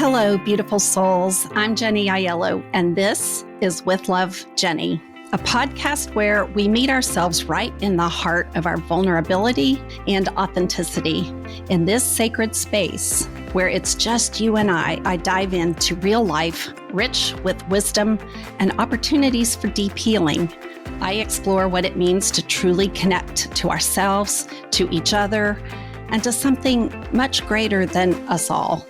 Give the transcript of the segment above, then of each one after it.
Hello, beautiful souls. I'm Jenny Aiello, and this is With Love, Jenny, a podcast where we meet ourselves right in the heart of our vulnerability and authenticity. In this sacred space where it's just you and I dive into real life, rich with wisdom and opportunities for deep healing. I explore what it means to truly connect to ourselves, to each other, and to something much greater than us all.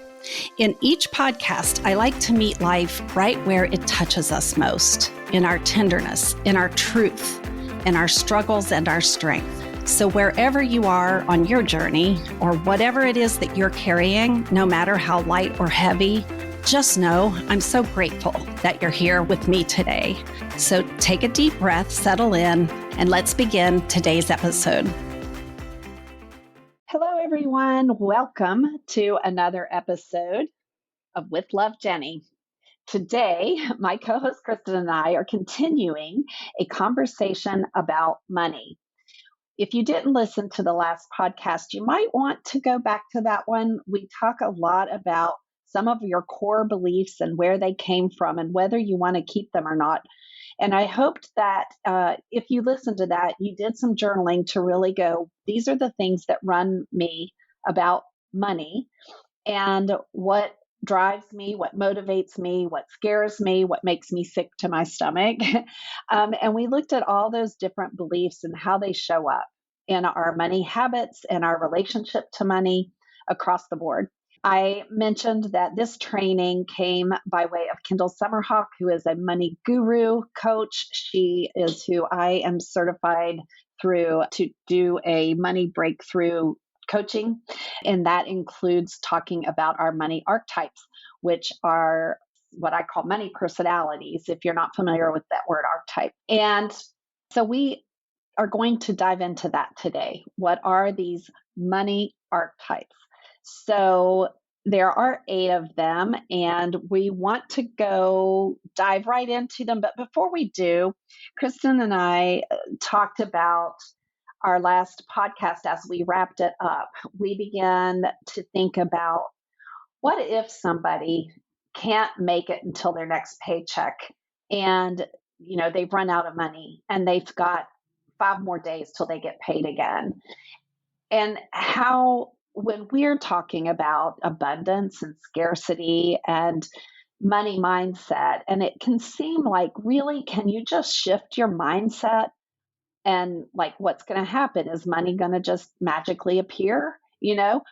In each podcast, I like to meet life right where it touches us most, in our tenderness, in our truth, in our struggles and our strength. So wherever you are on your journey, or whatever it is that you're carrying, no matter how light or heavy, just know I'm so grateful that you're here with me today. So take a deep breath, settle in, and let's begin today's episode. Hello, everyone. Welcome to another episode of With Love, Jenny. Today, my co-host Kristen and I are continuing a conversation about money. If you didn't listen to the last podcast, you might want to go back to that one. We talk a lot about some of your core beliefs and where they came from and whether you want to keep them or not. And I hoped that if you listened to that, you did some journaling to really go, these are the things that run me about money and what drives me, what motivates me, what scares me, what makes me sick to my stomach. And we looked at all those different beliefs and how they show up in our money habits and our relationship to money across the board. I mentioned that this training came by way of Kendall Summerhawk, who is a money guru coach. She is who I am certified through to do a money breakthrough coaching. And that includes talking about our money archetypes, which are what I call money personalities, if you're not familiar with that word archetype. And so we are going to dive into that today. What are these money archetypes? So there are 8 of them, and we want to go dive right into them. But before we do, Kristen and I talked about our last podcast as we wrapped it up. We began to think about what if somebody can't make it until their next paycheck and they've run out of money and they've got 5 more days till they get paid again. And how, when we're talking about abundance and scarcity and money mindset, and it can seem like, really, can you just shift your mindset? And like, what's going to happen? Is money going to just magically appear?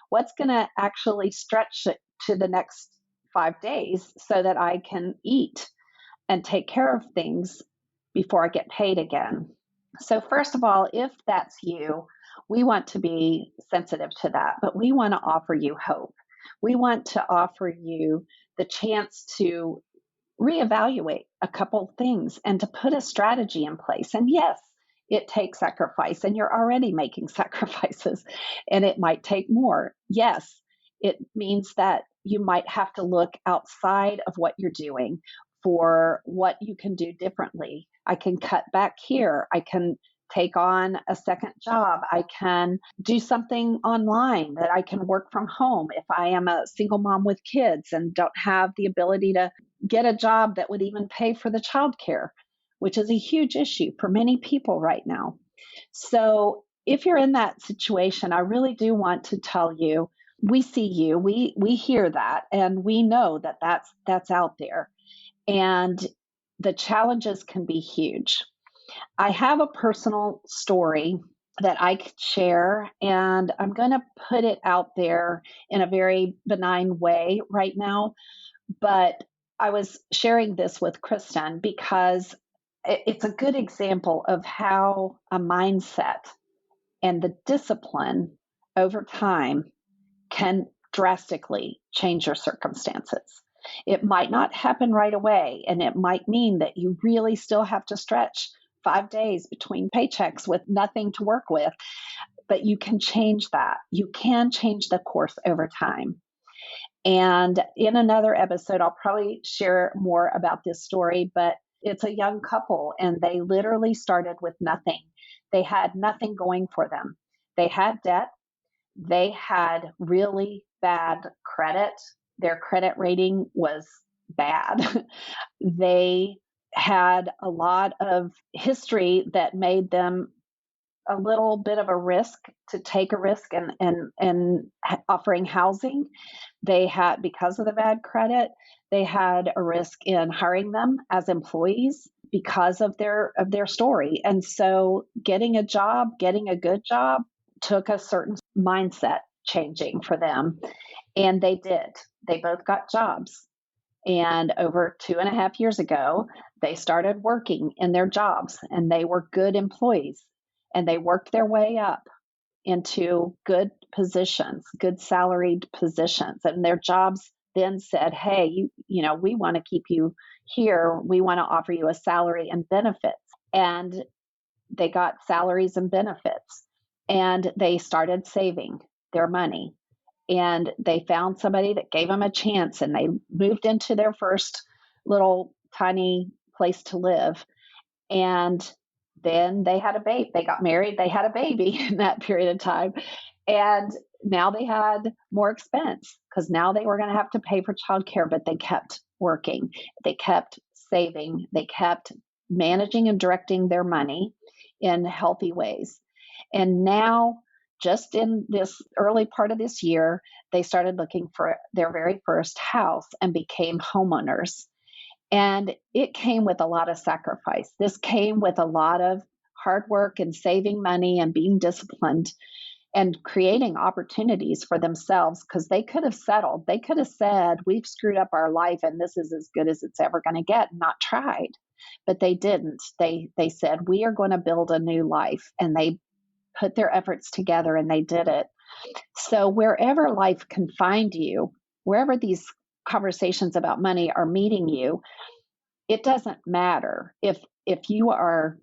What's going to actually stretch it to the next 5 days so that I can eat and take care of things before I get paid again? So first of all, if that's you, we want to be sensitive to that, but we want to offer you hope. We want to offer you the chance to reevaluate a couple things and to put a strategy in place. And yes, it takes sacrifice, and you're already making sacrifices, and it might take more. Yes, it means that you might have to look outside of what you're doing for what you can do differently. I can cut back here. I can take on a second job. I can do something online, that I can work from home if I am a single mom with kids and don't have the ability to get a job that would even pay for the childcare, which is a huge issue for many people right now. So if you're in that situation, I really do want to tell you, we see you, we hear that, and we know that that's out there. And the challenges can be huge. I have a personal story that I could share, and I'm going to put it out there in a very benign way right now. But I was sharing this with Kristen because it's a good example of how a mindset and the discipline over time can drastically change your circumstances. It might not happen right away, and it might mean that you really still have to stretch 5 days between paychecks with nothing to work with, but you can change that. You can change the course over time. And in another episode, I'll probably share more about this story, but it's a young couple, and they literally started with nothing. They had nothing going for them. They had debt. They had really bad credit. Their credit rating was bad. They had a lot of history that made them a little bit of a risk to take a risk and offering housing. They had, because of the bad credit, they had a risk in hiring them as employees because of their story. And so getting a job, getting a good job took a certain mindset changing for them. And they did. They both got jobs. And over 2.5 years ago, they started working in their jobs and they were good employees and they worked their way up into good positions, good salaried positions. And their jobs then said, hey, we want to keep you here. We want to offer you a salary and benefits. And they got salaries and benefits and they started saving their money. And they found somebody that gave them a chance and they moved into their first little tiny place to live. And then they had a baby. They got married. They had a baby in that period of time. And now they had more expense because now they were going to have to pay for childcare, but they kept working. They kept saving. They kept managing and directing their money in healthy ways. And now, just in this early part of this year, they started looking for their very first house and became homeowners. And it came with a lot of sacrifice. This came with a lot of hard work and saving money and being disciplined and creating opportunities for themselves because they could have settled. They could have said, we've screwed up our life and this is as good as it's ever going to get, and not tried. But they didn't. They said, we are going to build a new life. And they put their efforts together and they did it. So wherever life can find you, wherever these conversations about money are meeting you, it doesn't matter if you are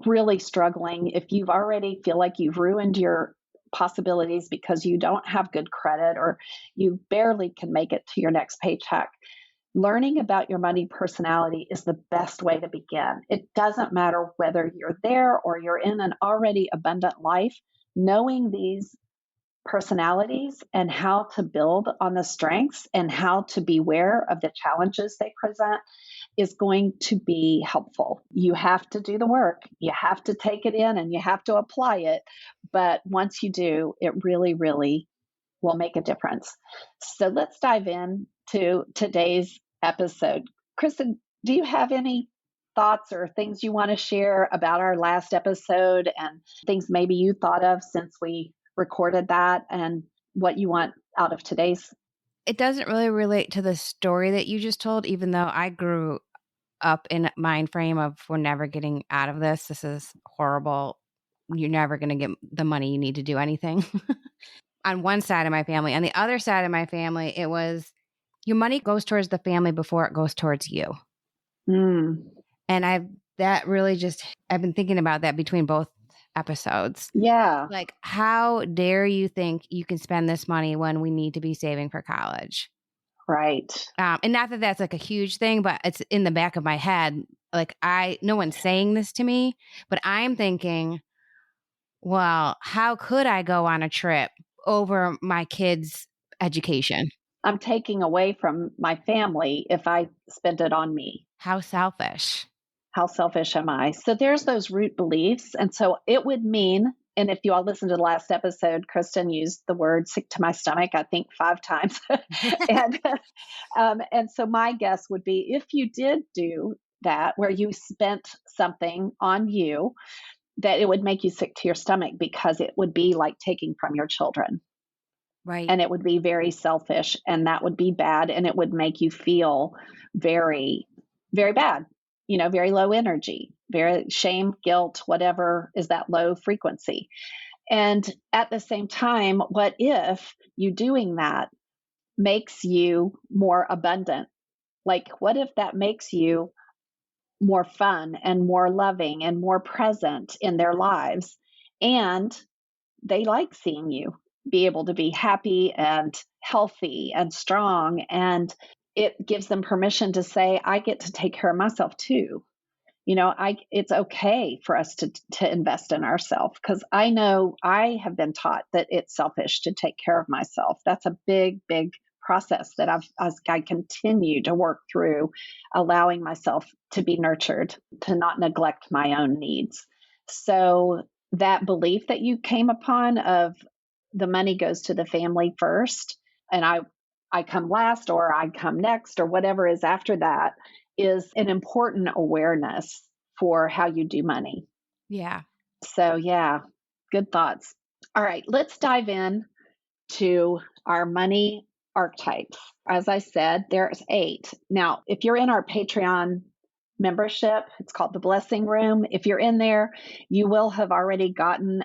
really struggling, if you've already feel like you've ruined your possibilities because you don't have good credit or you barely can make it to your next paycheck. Learning about your money personality is the best way to begin. It doesn't matter whether you're there or you're in an already abundant life. Knowing these personalities and how to build on the strengths and how to beware of the challenges they present is going to be helpful. You have to do the work. You have to take it in and you have to apply it. But once you do, it really, really will make a difference. So let's dive in to today's episode. Kristen, do you have any thoughts or things you want to share about our last episode and things maybe you thought of since we recorded that and what you want out of today's? It doesn't really relate to the story that you just told, even though I grew up in a mind frame of we're never getting out of this. This is horrible. You're never going to get the money you need to do anything. On one side of my family. On the other side of my family, it was your money goes towards the family before it goes towards you. And I've been thinking about that between both episodes. Yeah. Like, how dare you think you can spend this money when we need to be saving for college? Right. And not that that's like a huge thing, but it's in the back of my head. Like no one's saying this to me, but I'm thinking, well, how could I go on a trip over my kids' education? I'm taking away from my family if I spend it on me. How selfish. How selfish am I? So there's those root beliefs. And so it would mean, and if you all listened to the last episode, Kristen used the word sick to my stomach, I think 5 times. And so my guess would be if you did do that, where you spent something on you, that it would make you sick to your stomach because it would be like taking from your children. Right. And it would be very selfish and that would be bad. And it would make you feel very, very bad, very low energy, very shame, guilt, whatever is that low frequency. And at the same time, what if you doing that makes you more abundant? Like, what if that makes you more fun and more loving and more present in their lives? And they like seeing you be able to be happy and healthy and strong. And it gives them permission to say, I get to take care of myself too. It's okay for us to invest in ourselves because I know I have been taught that it's selfish to take care of myself. That's a big, big process that as I continue to work through, allowing myself to be nurtured, to not neglect my own needs. So that belief that you came upon of the money goes to the family first, and I come last, or I come next, or whatever is after that, is an important awareness for how you do money. Yeah. So, yeah, good thoughts. All right, let's dive in to our money archetypes. As I said, there's 8. Now, if you're in our Patreon membership, it's called the Blessing Room. If you're in there, you will have already gotten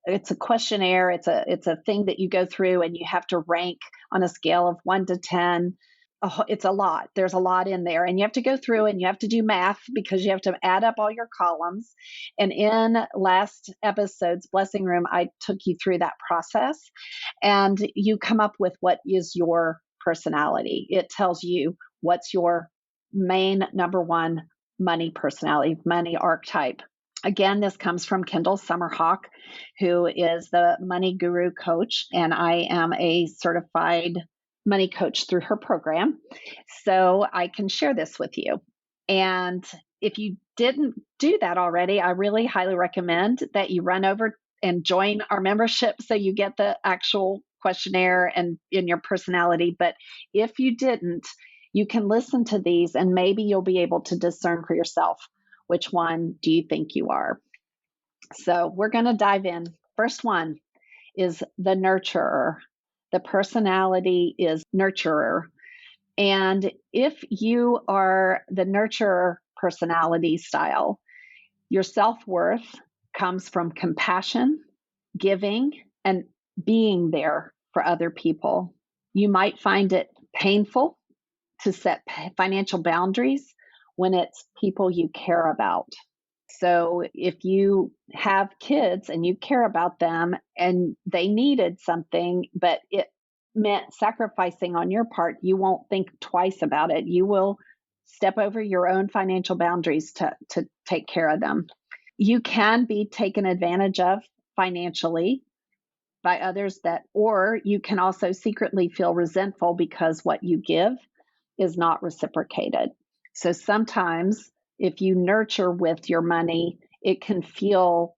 it's a questionnaire. It's a thing that you go through and you have to rank on a scale of 1 to 10. Oh, it's a lot. There's a lot in there, and you have to go through and you have to do math because you have to add up all your columns. And in last episode's Blessing Room, I took you through that process, and you come up with what is your personality. It tells you what's your main number one money personality, money archetype. Again, this comes from Kendall Summerhawk, who is the money guru coach, and I am a certified money coach through her program. So I can share this with you. And if you didn't do that already, I really highly recommend that you run over and join our membership so you get the actual questionnaire and in your personality. But if you didn't, you can listen to these and maybe you'll be able to discern for yourself which one do you think you are. So we're going to dive in. First one is the nurturer. The personality is nurturer. And if you are the nurturer personality style, your self-worth comes from compassion, giving, and being there for other people. You might find it painful to set financial boundaries when it's people you care about. So if you have kids and you care about them and they needed something, but it meant sacrificing on your part, you won't think twice about it. You will step over your own financial boundaries to take care of them. You can be taken advantage of financially by others or you can also secretly feel resentful because what you give is not reciprocated. So sometimes if you nurture with your money, it can feel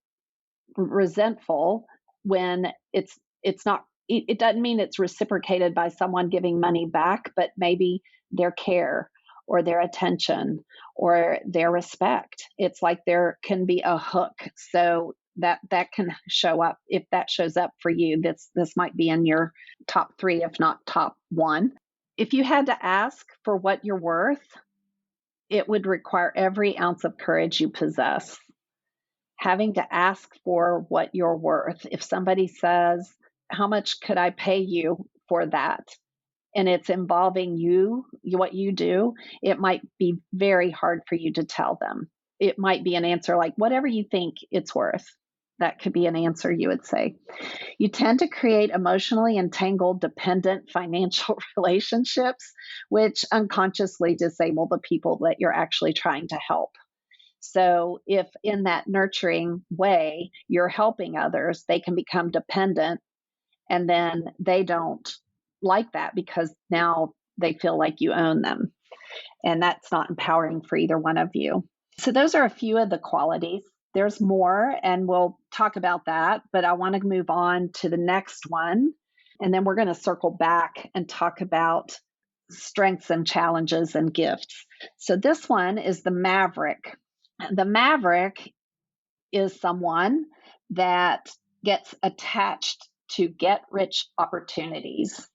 resentful when it's not. It doesn't mean it's reciprocated by someone giving money back, but maybe their care or their attention or their respect. It's like there can be a hook. So that can show up. If that shows up for you, this might be in your top 3, if not top 1. If you had to ask for what you're worth, it would require every ounce of courage you possess. Having to ask for what you're worth. If somebody says, how much could I pay you for that? And it's involving you, what you do, it might be very hard for you to tell them. It might be an answer like, whatever you think it's worth. That could be an answer you would say. You tend to create emotionally entangled, dependent financial relationships, which unconsciously disable the people that you're actually trying to help. So if in that nurturing way you're helping others, they can become dependent, and then they don't like that because now they feel like you own them. And that's not empowering for either one of you. So those are a few of the qualities. There's more, and we'll talk about that, but I want to move on to the next one. And then we're going to circle back and talk about strengths and challenges and gifts. So this one is the Maverick. The Maverick is someone that gets attached to get rich opportunities.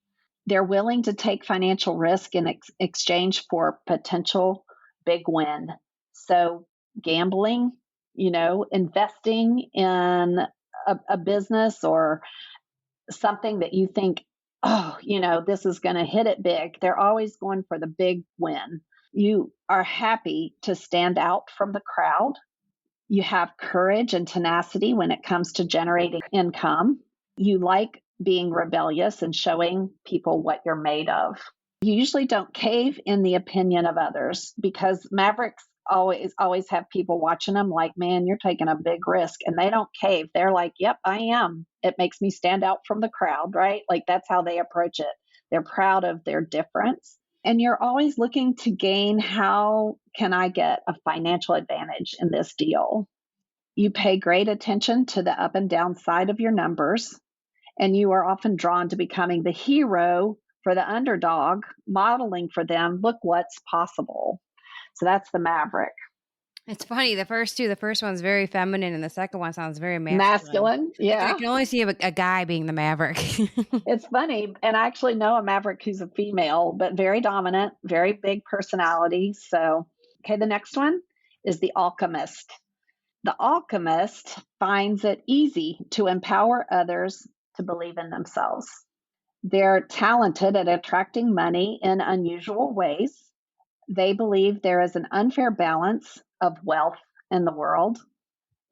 They're willing to take financial risk in exchange for potential big win. So gambling, investing in a business or something that you think, oh, this is going to hit it big. They're always going for the big win. You are happy to stand out from the crowd. You have courage and tenacity when it comes to generating income. You like being rebellious and showing people what you're made of. You usually don't cave in the opinion of others because Mavericks always have people watching them like, man, you're taking a big risk. And they don't cave. They're like, yep, I am. It makes me stand out from the crowd, right? Like that's how they approach it. They're proud of their difference. And you're always looking to gain, how can I get a financial advantage in this deal? You pay great attention to the up and down side of your numbers, and you are often drawn to becoming the hero for the underdog, modeling for them, look what's possible. So that's the Maverick. It's funny. The first one's very feminine, and the second one sounds very masculine. Masculine, I yeah. can only see a guy being the Maverick. It's funny. And I actually know a Maverick who's a female, but very dominant, very big personality. So, okay, the next one is the Alchemist. The Alchemist finds it easy to empower others to believe in themselves. They're talented at attracting money in unusual ways. They believe there is an unfair balance of wealth in the world.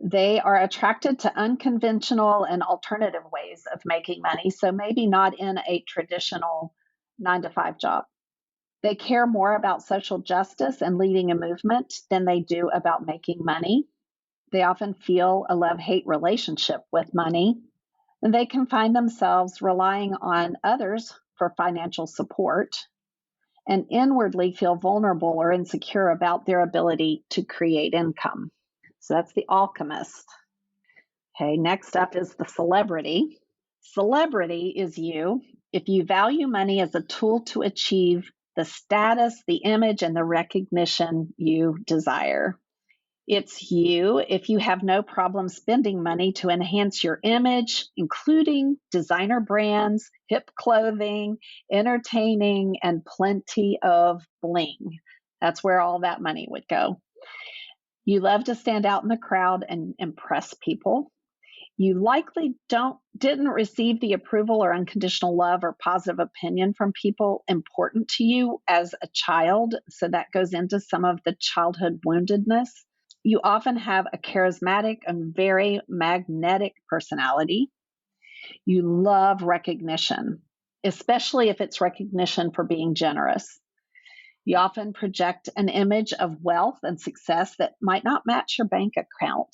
They are attracted to unconventional and alternative ways of making money, so maybe not in a traditional 9 to 5 job. They care more about social justice and leading a movement than they do about making money. They often feel a love-hate relationship with money, and they can find themselves relying on others for financial support and inwardly feel vulnerable or insecure about their ability to create income. So that's the Alchemist. Okay, next up is the Celebrity. Celebrity is you if you value money as a tool to achieve the status, the image, and the recognition you desire. It's you if you have no problem spending money to enhance your image, including designer brands, hip clothing, entertaining, and plenty of bling. That's where all that money would go. You love to stand out in the crowd and impress people. You likely didn't receive the approval or unconditional love or positive opinion from people important to you as a child, so that goes into some of the childhood woundedness. You often have a charismatic and very magnetic personality. You love recognition, especially if it's recognition for being generous. You often project an image of wealth and success that might not match your bank account.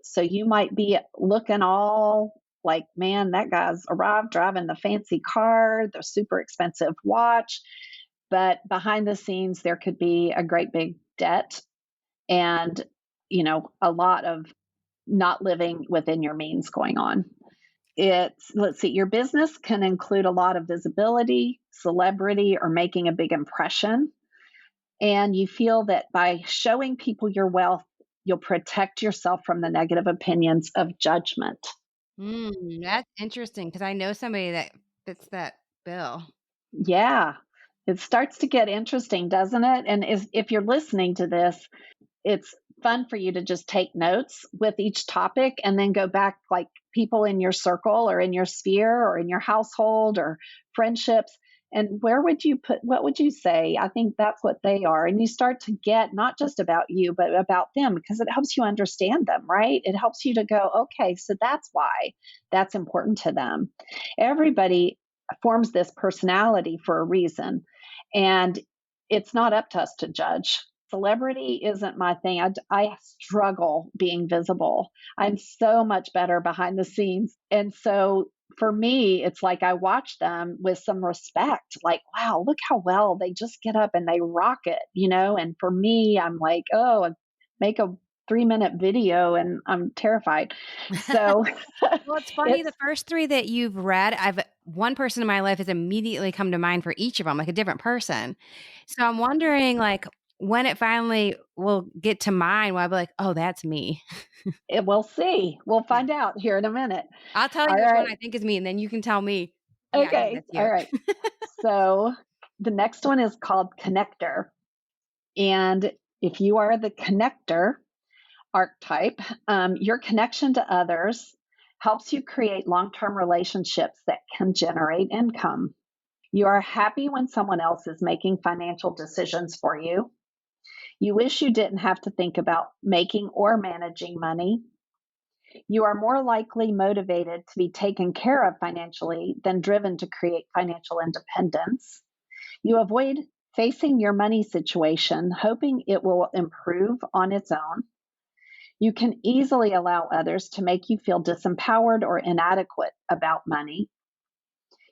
So you might be looking all like, man, that guy's arrived driving the fancy car, the super expensive watch. But behind the scenes, there could be a great big debt and, a lot of not living within your means going on. Let's see, your business can include a lot of visibility, celebrity, or making a big impression. And you feel that by showing people your wealth, you'll protect yourself from the negative opinions of judgment. That's interesting because I know somebody that fits that bill. Yeah, it starts to get interesting, doesn't it? And if you're listening to this, it's fun for you to just take notes with each topic and then go back, like people in your circle or in your sphere or in your household or friendships. And what would you say? I think that's what they are. And you start to get not just about you, but about them, because it helps you understand them, right? It helps you to go, okay, so that's why that's important to them. Everybody forms this personality for a reason. And it's not up to us to judge. Celebrity isn't my thing. I struggle being visible. I'm so much better behind the scenes. And so for me, it's like I watch them with some respect, like, wow, look how well they just get up and they rock it, And for me, I'm like, oh, I make a 3-minute video and I'm terrified. So Well, it's funny. The first three that you've read, one person in my life has immediately come to mind for each of them, like a different person. So I'm wondering, like, when it finally will get to mine, will I be like, oh, that's me? we'll see. We'll find out here in a minute. I'll tell All you which one right. I think is me, and then you can tell me, yeah, Okay. that's you. All right. So the next one is called Connector. And if you are the Connector archetype, your connection to others helps you create long-term relationships that can generate income. You are happy when someone else is making financial decisions for you. You wish you didn't have to think about making or managing money. You are more likely motivated to be taken care of financially than driven to create financial independence. You avoid facing your money situation, hoping it will improve on its own. You can easily allow others to make you feel disempowered or inadequate about money.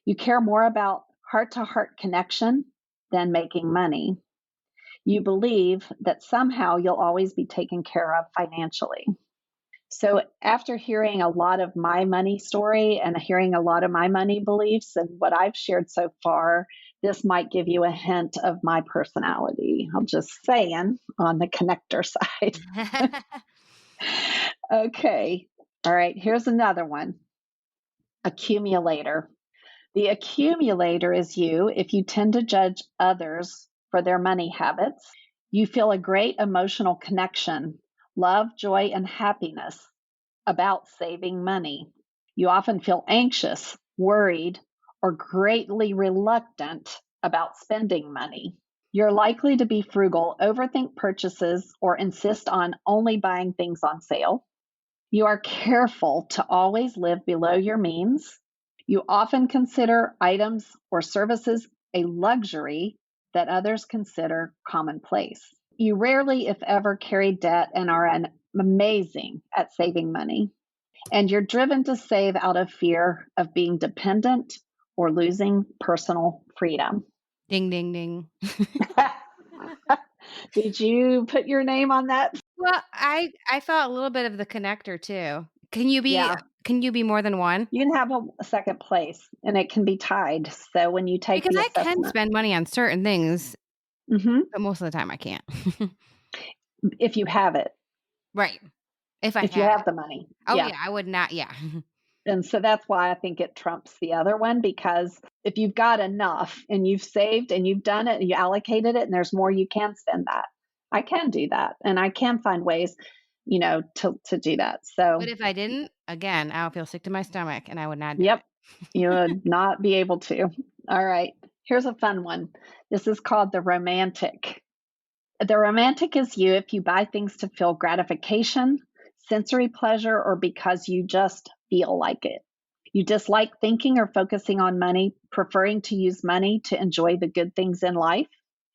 You care more about heart-to-heart connection than making money. You believe that somehow you'll always be taken care of financially. So, after hearing a lot of my money story and hearing a lot of my money beliefs and what I've shared so far, this might give you a hint of my personality. I'm just saying on the connector side. Okay. All right. Here's another one, accumulator. The accumulator is you if you tend to judge others for their money habits. You feel a great emotional connection, love, joy, and happiness about saving money. You often feel anxious, worried, or greatly reluctant about spending money. You're likely to be frugal, overthink purchases, or insist on only buying things on sale. You are careful to always live below your means. You often consider items or services a luxury that others consider commonplace. You rarely, if ever, carry debt and are amazing at saving money. And you're driven to save out of fear of being dependent or losing personal freedom. Ding, ding, ding. Did you put your name on that? Well, I felt a little bit of the connector too. Yeah. Can you be more than one? You can have a second place and it can be tied. So when you take Because the I can assessment, spend money on certain things, mhm, but most of the time I can't. if you have it, Right. If I if you had have it. the money. Oh, Yeah. yeah, I would not yeah. And so that's why I think it trumps the other one, because if you've got enough and you've saved and you've done it and you allocated it and there's more, you can spend that. I can do that and I can find ways, to do that. But So, if I didn't, again, I would feel sick to my stomach and I would not do yep, it. you would not be able to. All right. Here's a fun one. This is called the romantic. The romantic is you if you buy things to feel gratification, sensory pleasure, or because you just feel like it. You dislike thinking or focusing on money, preferring to use money to enjoy the good things in life.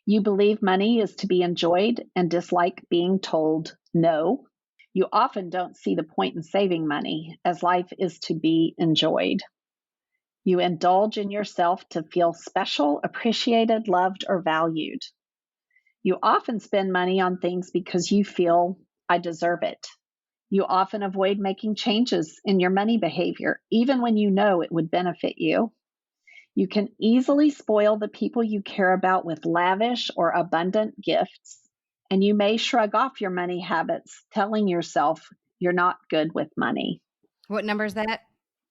You believe money is to be enjoyed and dislike being told no. You often don't see the point in saving money, as life is to be enjoyed. You indulge in yourself to feel special, appreciated, loved, or valued. You often spend money on things because you feel, I deserve it. You often avoid making changes in your money behavior, even when you know it would benefit you. You can easily spoil the people you care about with lavish or abundant gifts, and you may shrug off your money habits, telling yourself you're not good with money. What number is that?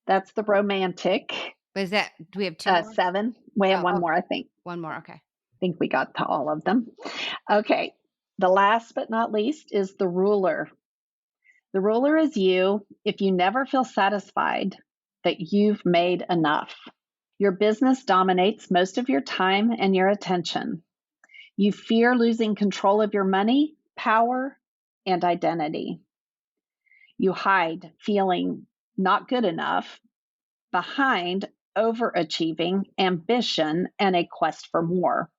That's the romantic. Is that do we have 2 more? 7. We have Oh, one okay. more, I think. One more, okay. I think we got to all of them. Okay. The last but not least is the ruler. The ruler is you if you never feel satisfied that you've made enough. Your business dominates most of your time and your attention. You fear losing control of your money, power, and identity. You hide feeling not good enough behind overachieving, ambition, and a quest for more.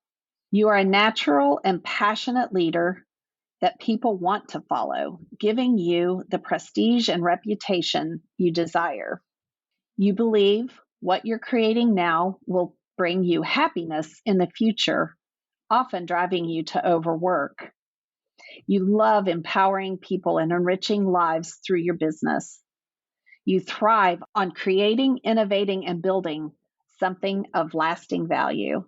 You are a natural and passionate leader that people want to follow, giving you the prestige and reputation you desire. You believe what you're creating now will bring you happiness in the future, often driving you to overwork. You love empowering people and enriching lives through your business. You thrive on creating, innovating, and building something of lasting value.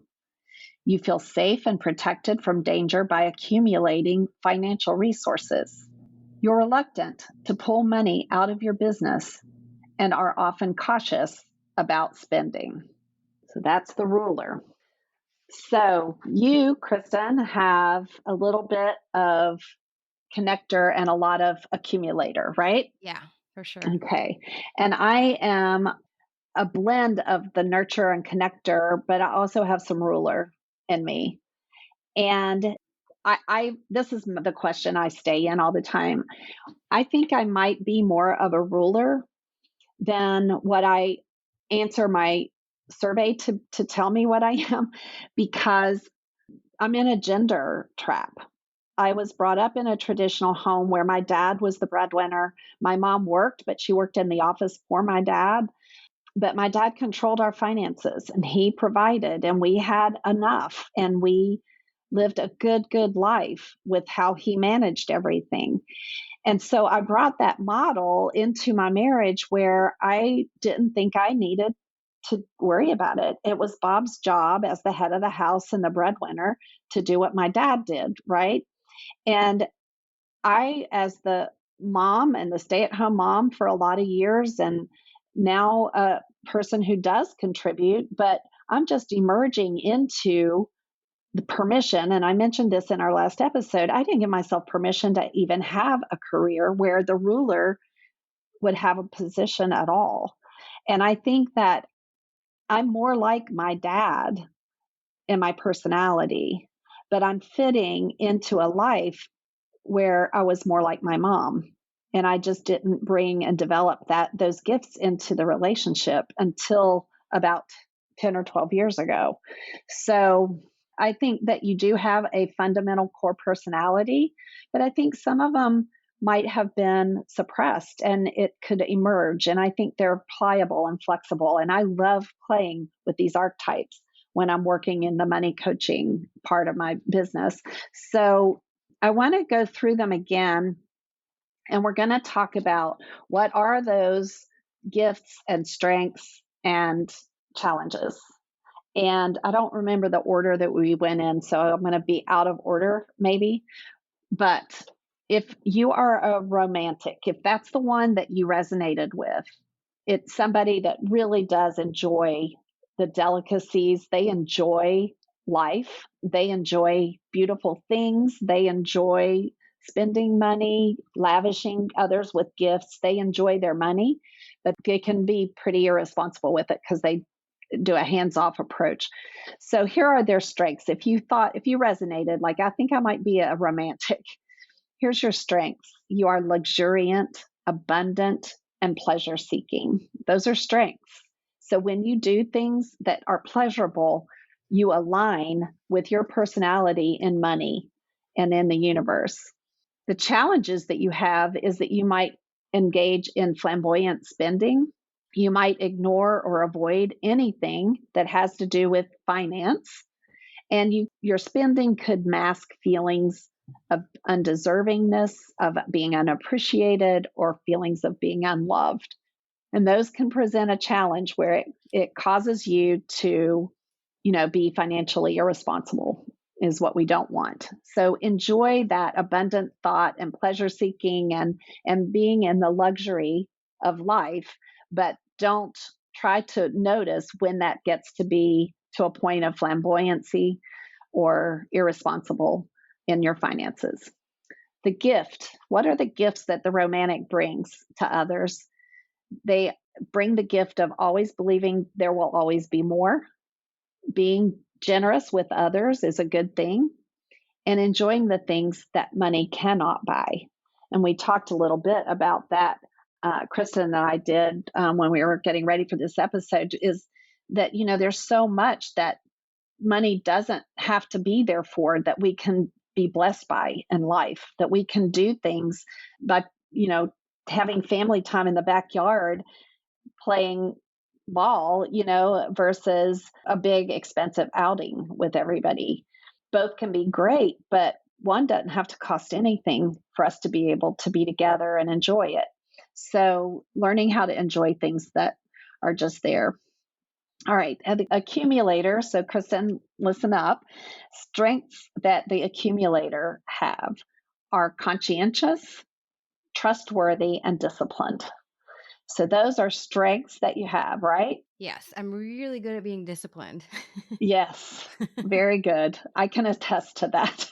You feel safe and protected from danger by accumulating financial resources. You're reluctant to pull money out of your business and are often cautious about spending. So that's the ruler. So you, Kristen, have a little bit of connector and a lot of accumulator, right? Yeah, for sure. Okay. And I am a blend of the nurture and connector, but I also have some ruler in me. And I this is the question I stay in all the time. I think I might be more of a ruler than what I answer my survey to tell me what I am, because I'm in a gender trap. I was brought up in a traditional home where my dad was the breadwinner. My mom worked, but she worked in the office for my dad. But my dad controlled our finances and he provided, and we had enough, and we lived a good life with how he managed everything. And so I brought that model into my marriage where I didn't think I needed to worry about it. It was Bob's job as the head of the house and the breadwinner to do what my dad did, right? And I, as the mom and the stay at home mom for a lot of years, and now a person who does contribute, but I'm just emerging into the permission. And I mentioned this in our last episode. I didn't give myself permission to even have a career where the ruler would have a position at all. And I think that I'm more like my dad in my personality, but I'm fitting into a life where I was more like my mom. And I just didn't bring and develop those gifts into the relationship until about 10 or 12 years ago. So I think that you do have a fundamental core personality, but I think some of them might have been suppressed and it could emerge. And I think they're pliable and flexible. And I love playing with these archetypes when I'm working in the money coaching part of my business. So I want to go through them again, and we're going to talk about what are those gifts and strengths and challenges. And I don't remember the order that we went in, so I'm going to be out of order maybe. But if you are a romantic, if that's the one that you resonated with, it's somebody that really does enjoy the delicacies. They enjoy life. They enjoy beautiful things. They enjoy spending money, lavishing others with gifts. They enjoy their money, but they can be pretty irresponsible with it because they do a hands-off approach. So here are their strengths. If you resonated, like I think I might be a romantic, here's your strengths. You are luxuriant, abundant, and pleasure seeking. Those are strengths. So when you do things that are pleasurable, you align with your personality in money and in the universe. The challenges that you have is that you might engage in flamboyant spending. You might ignore or avoid anything that has to do with finance. And your spending could mask feelings of undeservingness, of being unappreciated, or feelings of being unloved. And those can present a challenge where it causes you to, be financially irresponsible is what we don't want. So enjoy that abundant thought and pleasure seeking and being in the luxury of life, but don't try to notice when that gets to be to a point of flamboyancy or irresponsible in your finances. The gift. What are the gifts that the romantic brings to others? They bring the gift of always believing there will always be more. Being generous with others is a good thing, and enjoying the things that money cannot buy. And we talked a little bit about that. Kristen and I did when we were getting ready for this episode, is that, there's so much that money doesn't have to be there for, that we can be blessed by in life, that we can do things by, having family time in the backyard playing ball, versus a big expensive outing with everybody. Both can be great, but one doesn't have to cost anything for us to be able to be together and enjoy it. So learning how to enjoy things that are just there. All right, the accumulator. So Kristen, listen up. Strengths that the accumulator have are conscientious, trustworthy, and disciplined. So those are strengths that you have, right? Yes, I'm really good at being disciplined. Yes, very good. I can attest to that.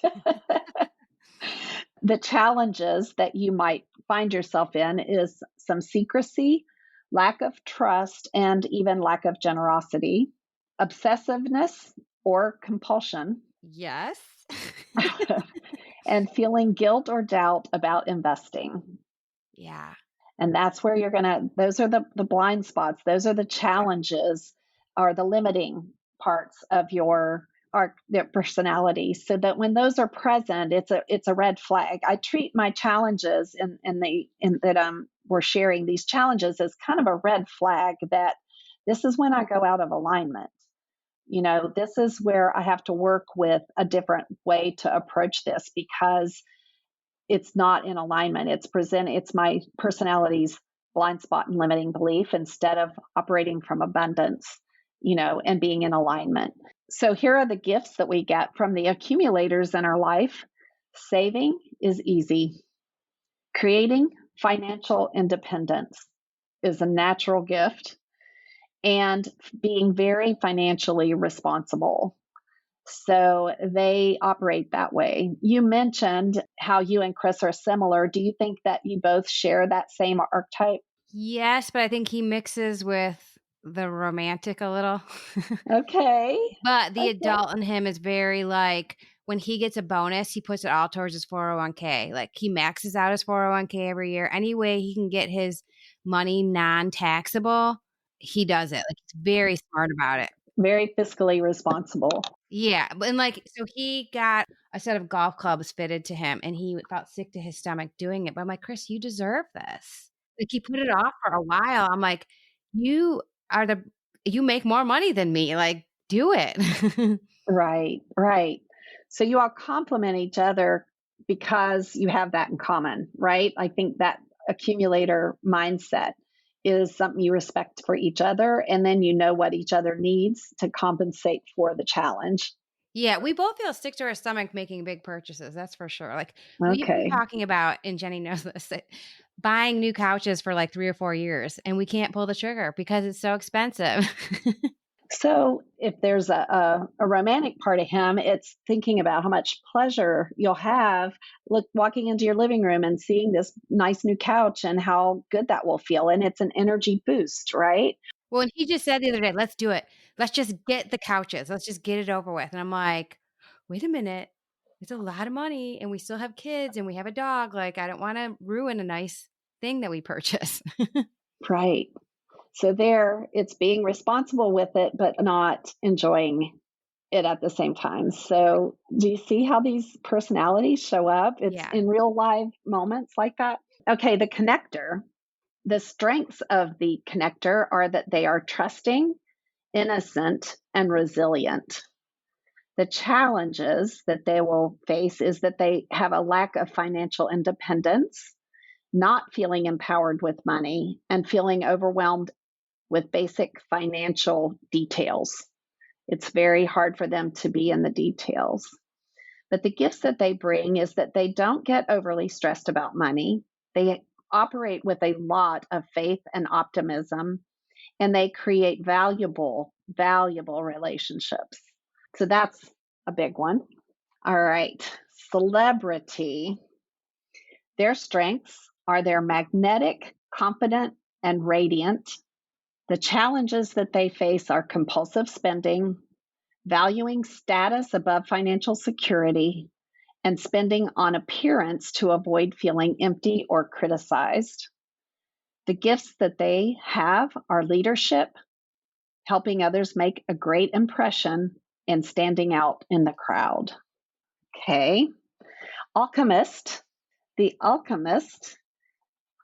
The challenges that you might find yourself in is some secrecy, lack of trust, and even lack of generosity, obsessiveness or compulsion, Yes. and feeling guilt or doubt about investing. Yeah. And that's where those are the blind spots. Those are the challenges, or the limiting parts of their personality. So that when those are present, it's a red flag. I treat my challenges in that we're sharing these challenges as kind of a red flag that this is when I go out of alignment. This is where I have to work with a different way to approach this because it's not in alignment. It's my personality's blind spot and limiting belief instead of operating from abundance, and being in alignment. So here are the gifts that we get from the accumulators in our life. Saving is easy. Creating financial independence is a natural gift, and being very financially responsible. So they operate that way. You mentioned how you and Chris are similar. Do you think that you both share that same archetype? Yes, but I think he mixes with the romantic a little. Okay. But the Okay. adult in him is very like, when he gets a bonus, he puts it all towards his 401k. Like he maxes out his 401k every year. Any way he can get his money non-taxable, he does it. Like he's very smart about it. Very fiscally responsible. Yeah, and like, so he got a set of golf clubs fitted to him, and he felt sick to his stomach doing it. But I'm like, Chris, you deserve this. Like he put it off for a while. I'm like, you are you make more money than me. Like, do it. Right, right. So you all complement each other because you have that in common, right? I think that accumulator mindset is something you respect for each other, and then you know what each other needs to compensate for the challenge. Yeah, we both feel sick to our stomach making big purchases. That's for sure. Like we've been Okay. talking about, and Jenny knows this, that buying new couches for like 3 or 4 years, and we can't pull the trigger because it's so expensive. So if there's a romantic part of him, it's thinking about how much pleasure you'll have walking into your living room and seeing this nice new couch and how good that will feel. And it's an energy boost, right? Well, and he just said the other day, "Let's do it. Let's just get the couches. Let's just get it over with." And I'm like, "Wait a minute. It's a lot of money and we still have kids and we have a dog. Like, I don't want to ruin a nice thing that we purchased." Right. So there, it's being responsible with it, but not enjoying it at the same time. So do you see how these personalities show up? It's Yeah. in real live moments like that. Okay, the connector. The strengths of the connector are that they are trusting, innocent, and resilient. The challenges that they will face is that they have a lack of financial independence, not feeling empowered with money, and feeling overwhelmed with basic financial details. It's very hard for them to be in the details. But the gifts that they bring is that they don't get overly stressed about money. They operate with a lot of faith and optimism, and they create valuable relationships. So that's a big one. All right. Celebrity. Their strengths are they're magnetic, confident, and radiant. The challenges that they face are compulsive spending, valuing status above financial security, and spending on appearance to avoid feeling empty or criticized. The gifts that they have are leadership, helping others make a great impression, and standing out in the crowd. Okay. Alchemist. The alchemist,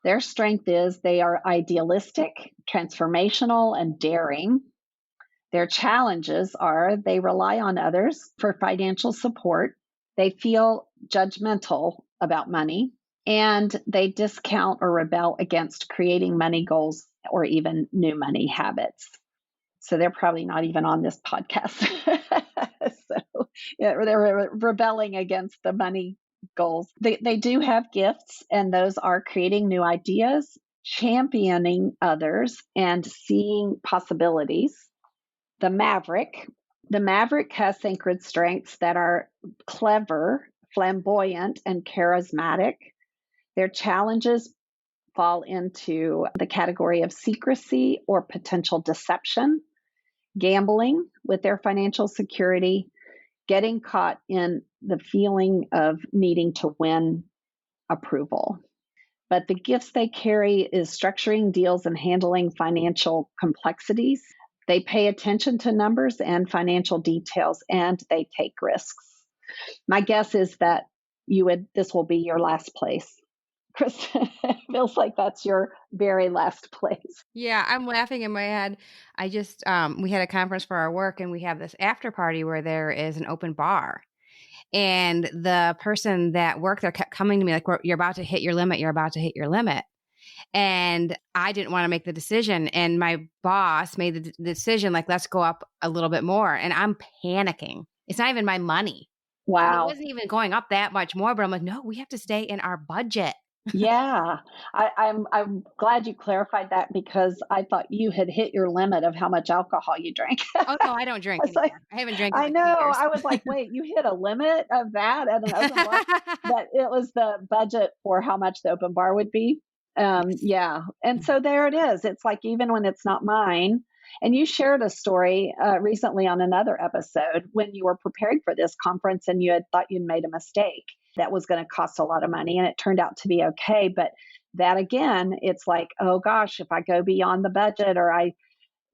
their strength is they are idealistic, transformational, and daring. Their challenges are they rely on others for financial support, they feel judgmental about money, and they discount or rebel against creating money goals or even new money habits. So they're probably not even on this podcast. So yeah, they're rebelling against the money goals. They do have gifts, and those are creating new ideas, championing others, and seeing possibilities. The Maverick. The Maverick has sacred strengths that are clever, flamboyant, and charismatic. Their challenges fall into the category of secrecy or potential deception, gambling with their financial security, getting caught in the feeling of needing to win approval. But the gifts they carry is structuring deals and handling financial complexities. They pay attention to numbers and financial details, and they take risks. My guess is that this will be your last place Kristen, it feels like that's your very last place. Yeah, I'm laughing in my head. I just we had a conference for our work and we have this after party where there is an open bar. And the person that worked there kept coming to me like, You're about to hit your limit. You're about to hit your limit." And I didn't want to make the decision. And my boss made the decision, like, let's go up a little bit more. And I'm panicking. It's not even my money. It Wow. wasn't even going up that much more, but I'm like, no, we have to stay in our budget. Yeah, I'm glad you clarified that because I thought you had hit your limit of how much alcohol you drank. Oh, no, I don't I drink was like, anymore. I haven't drank in I like know. 2 years. I was like, wait, you hit a limit of that at an open bar? But it was the budget for how much the open bar would be. Yes. Yeah. And Mhm. so there it is. It's like, even when it's not mine. And you shared a story recently on another episode when you were preparing for this conference and you had thought you'd made a mistake that was going to cost a lot of money. And it turned out to be okay. But that again, it's like, oh gosh, if I go beyond the budget or I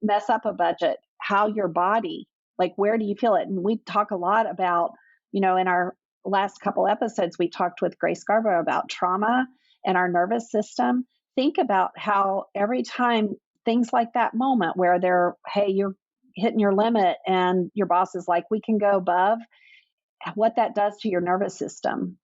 mess up a budget, how your body, like, where do you feel it? And we talk a lot about, in our last couple episodes, we talked with Grace Scarborough about trauma and our nervous system. Think about how every time things like that moment where hey, you're hitting your limit and your boss is like, we can go above, what that does to your nervous system.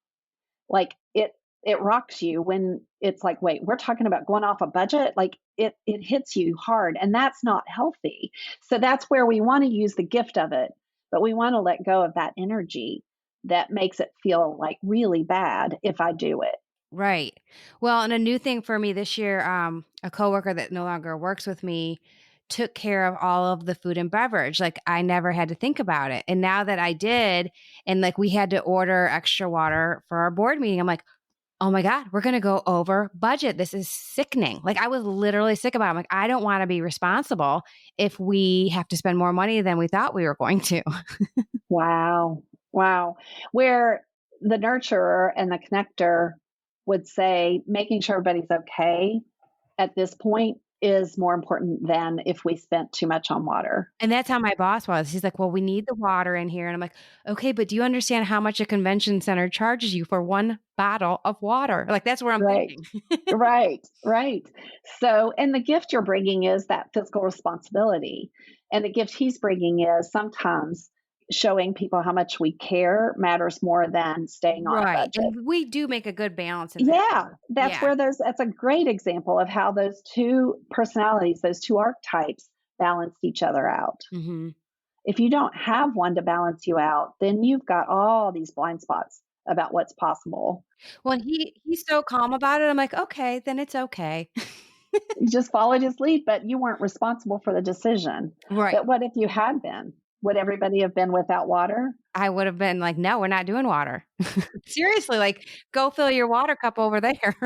Like, it rocks you when it's like, wait, we're talking about going off a budget. Like, it hits you hard, and that's not healthy. So that's where we want to use the gift of it, but we want to let go of that energy that makes it feel like really bad if I do it. Right. Well, and a new thing for me this year, a coworker that no longer works with me took care of all of the food and beverage. Like, I never had to think about it. And now that I did, and like we had to order extra water for our board meeting, I'm like, oh my God, we're going to go over budget. This is sickening. Like, I was literally sick about it. I'm like, I don't want to be responsible if we have to spend more money than we thought we were going to. Wow. Wow. Where the nurturer and the connector would say making sure everybody's okay at this point is more important than if we spent too much on water. And that's how my boss was. He's like, well, we need the water in here. And I'm like, okay, but do you understand how much a convention center charges you for one bottle of water? Like, that's where I'm Right. thinking. Right. Right. So, and the gift you're bringing is that fiscal responsibility. And the gift he's bringing is sometimes showing people how much we care matters more than staying on a Right. budget. And we do make a good balance in that Yeah, too. that's Yeah. where that's a great example of how those two personalities, those two archetypes balanced each other out. Hmm. If you don't have one to balance you out, then you've got all these blind spots about what's possible. Well, and he's so calm about it. I'm like, okay, then it's okay. You just followed his lead, but you weren't responsible for the decision. Right. But what if you had been? Would everybody have been without water? I would have been like, no, we're not doing water. Seriously, like, go fill your water cup over there.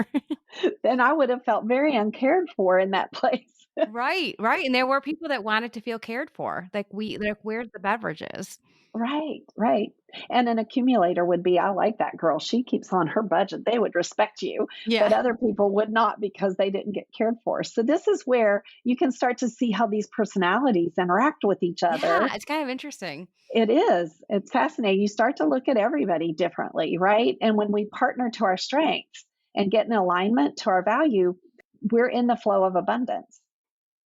Then I would have felt very uncared for in that place. Right, right. And there were people that wanted to feel cared for. Like, where's the beverages? Right, right. And an accumulator would be, I like that girl. She keeps on her budget. They would respect you, but Yeah. other people would not because they didn't get cared for. So this is where you can start to see how these personalities interact with each other. Yeah, it's kind of interesting. It is. It's fascinating. You start to look at everybody differently, right? And when we partner to our strengths and get in alignment to our value, we're in the flow of abundance.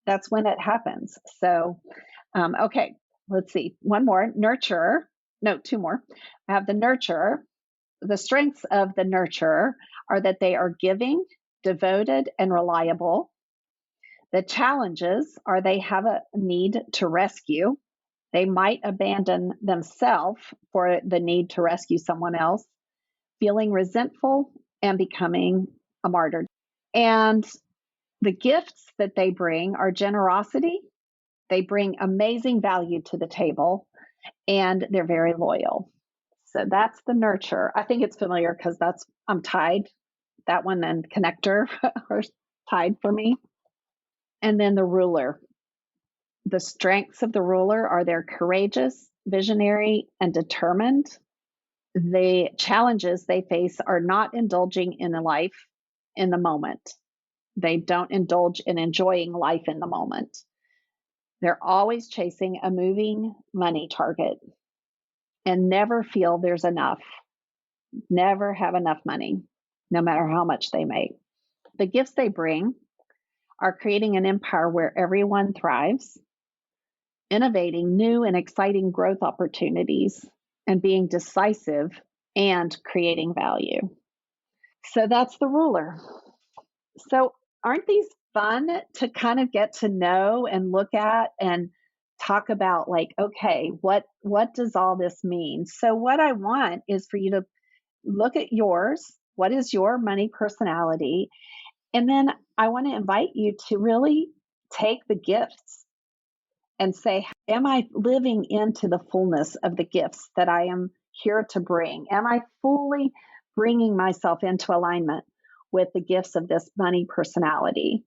That's when it happens. So, okay, let's see. One more, nurturer. No, two more. I have the nurturer. The strengths of the nurturer are that they are giving, devoted, and reliable. The challenges are they have a need to rescue. They might abandon themselves for the need to rescue someone else, feeling resentful and becoming a martyr. And the gifts that they bring are generosity. They bring amazing value to the table, and they're very loyal. So that's the nurture. I think it's familiar because I'm tied. That one and connector are tied for me. And then the ruler. The strengths of the ruler are they're courageous, visionary, and determined. The challenges they face are not indulging in a life in the moment. They don't indulge in enjoying life in the moment. They're always chasing a moving money target and never feel there's enough, never have enough money. no matter how much they make. The gifts they bring are creating an empire where everyone thrives, innovating new and exciting growth opportunities, and being decisive and creating value. So that's the ruler. So, aren't these fun to kind of get to know and look at and talk about, like, okay, what does all this mean? So what I want is for you to look at yours. What is your money personality? And then I want to invite you to really take the gifts and say, am I living into the fullness of the gifts that I am here to bring? Am I fully bringing myself into alignment with the gifts of this money personality?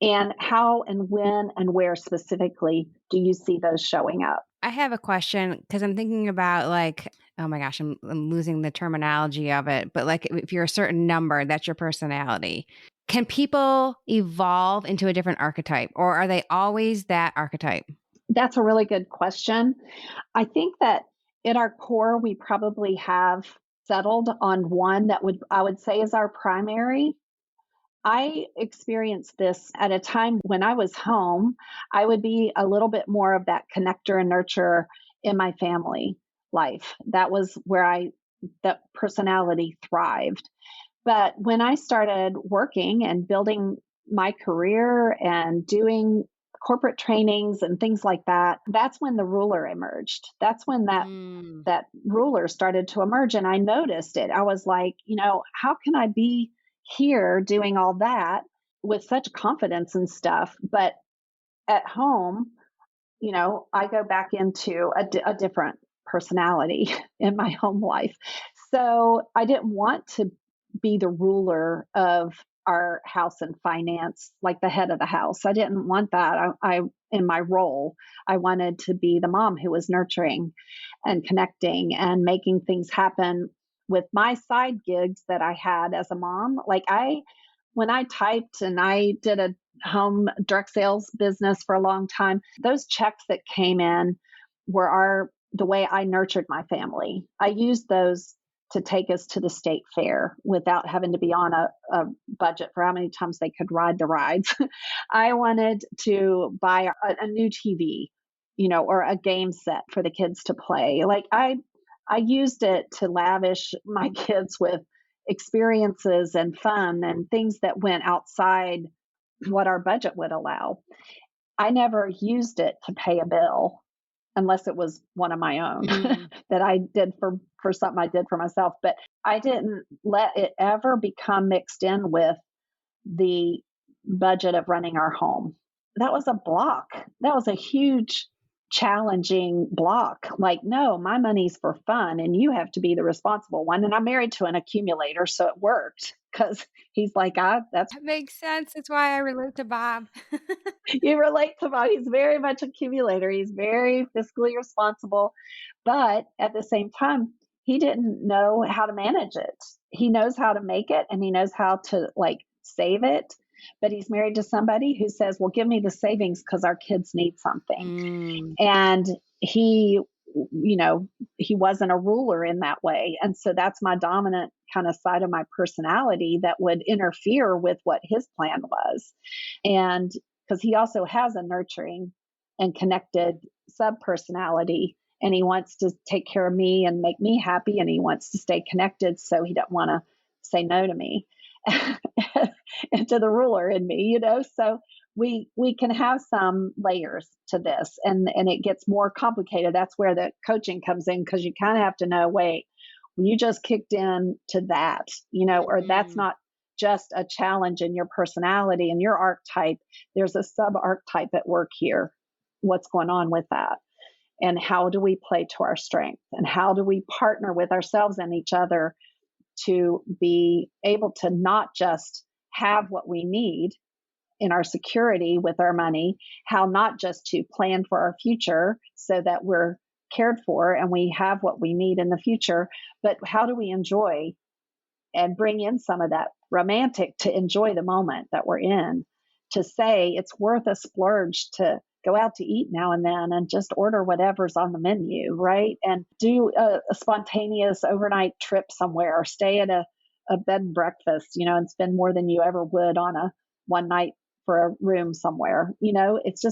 And how and when and where specifically do you see those showing up? I have a question because I'm thinking about like, oh my gosh, I'm losing the terminology of it. But like, if you're a certain number, that's your personality. Can people evolve into a different archetype, or are they always that archetype? That's a really good question. I think that at our core, we probably have settled on one that I would say is our primary. I experienced this at a time when I was home. I would be a little bit more of that connector and nurturer in my family life. That was where that personality thrived. But when I started working and building my career and doing corporate trainings and things like that, that's when the ruler emerged. That's when that ruler started to emerge, and I noticed it. I was like, how can I be here doing all that with such confidence and stuff, but at home, I go back into a different personality in my home life. So I didn't want to be the ruler of our house and finance, like the head of the house. I didn't want that. I in my role, I wanted to be the mom who was nurturing and connecting and making things happen with my side gigs that I had as a mom. When I typed and I did a home direct sales business for a long time, those checks that came in were the way I nurtured my family. I used those to take us to the state fair without having to be on a budget for how many times they could ride the rides. I wanted to buy a new TV, or a game set for the kids to play. Like I used it to lavish my kids with experiences and fun and things that went outside what our budget would allow. I never used it to pay a bill unless it was one of my own that I did for something I did for myself. But I didn't let it ever become mixed in with the budget of running our home. That was a block. That was a huge, challenging block. Like, no, my money's for fun and you have to be the responsible one. And I'm married to an accumulator, so it worked because he's like, that's That makes sense. That's why I relate to Bob. you relate to Bob. He's very much accumulator. He's very fiscally responsible, but at the same time, he didn't know how to manage it. He knows how to make it and he knows how to like save it. But he's married to somebody who says, well, give me the savings because our kids need something. And he wasn't a ruler in that way. And so that's my dominant kind of side of my personality that would interfere with what his plan was. And because he also has a nurturing and connected sub personality, and he wants to take care of me and make me happy, and he wants to stay connected, so he doesn't want to say no to me and to the ruler in me, so we can have some layers to this, and it gets more complicated. That's where the coaching comes in, because you kind of have to know, wait, you just kicked in to that, or that's not just a challenge in your personality and your archetype. There's a sub archetype at work here. What's going on with that? And how do we play to our strength? And how do we partner with ourselves and each other to be able to not just have what we need in our security with our money, how not just to plan for our future so that we're cared for and we have what we need in the future, but how do we enjoy and bring in some of that romantic to enjoy the moment that we're in, to say it's worth a splurge to go out to eat now and then and just order whatever's on the menu, right? And do a spontaneous overnight trip somewhere, or stay at a a bed and breakfast, and spend more than you ever would on a one night for a room somewhere. It's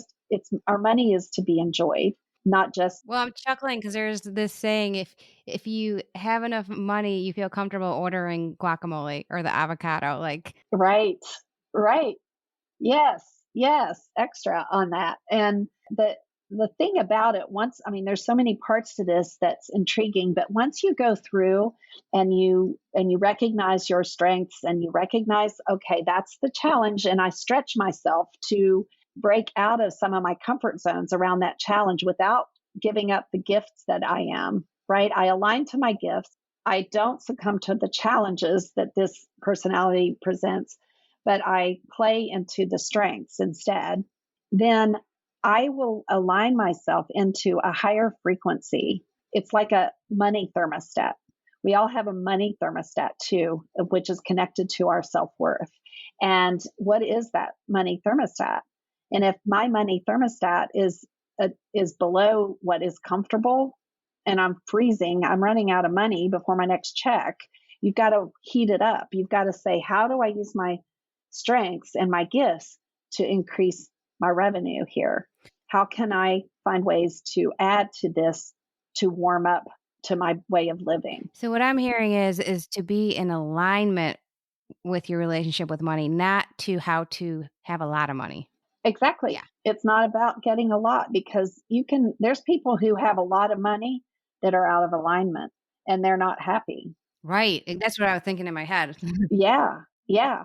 our money is to be enjoyed, not just Well, I'm chuckling because there's this saying, if you have enough money, you feel comfortable ordering guacamole or the avocado, like right, right. Yes, yes, extra on that. And the thing about it, there's so many parts to this that's intriguing, but once you go through and you recognize your strengths and you recognize, okay, that's the challenge, and I stretch myself to break out of some of my comfort zones around that challenge without giving up the gifts that I am, right? I align to my gifts. I don't succumb to the challenges that this personality presents, but I play into the strengths instead, then I will align myself into a higher frequency. It's like a money thermostat. We all have a money thermostat too, which is connected to our self worth. And what is that money thermostat? And if my money thermostat is below what is comfortable, and I'm freezing, I'm running out of money before my next check, you've got to heat it up. You've got to say, how do I use my strengths and my gifts to increase my revenue here? How can I find ways to add to this to warm up to my way of living? so what I'm hearing is to be in alignment with your relationship with money, not to how to have a lot of money. Exactly. Yeah. It's not about getting a lot, because there's people who have a lot of money that are out of alignment and they're not happy. Right. That's what I was thinking in my head. Yeah. Yeah.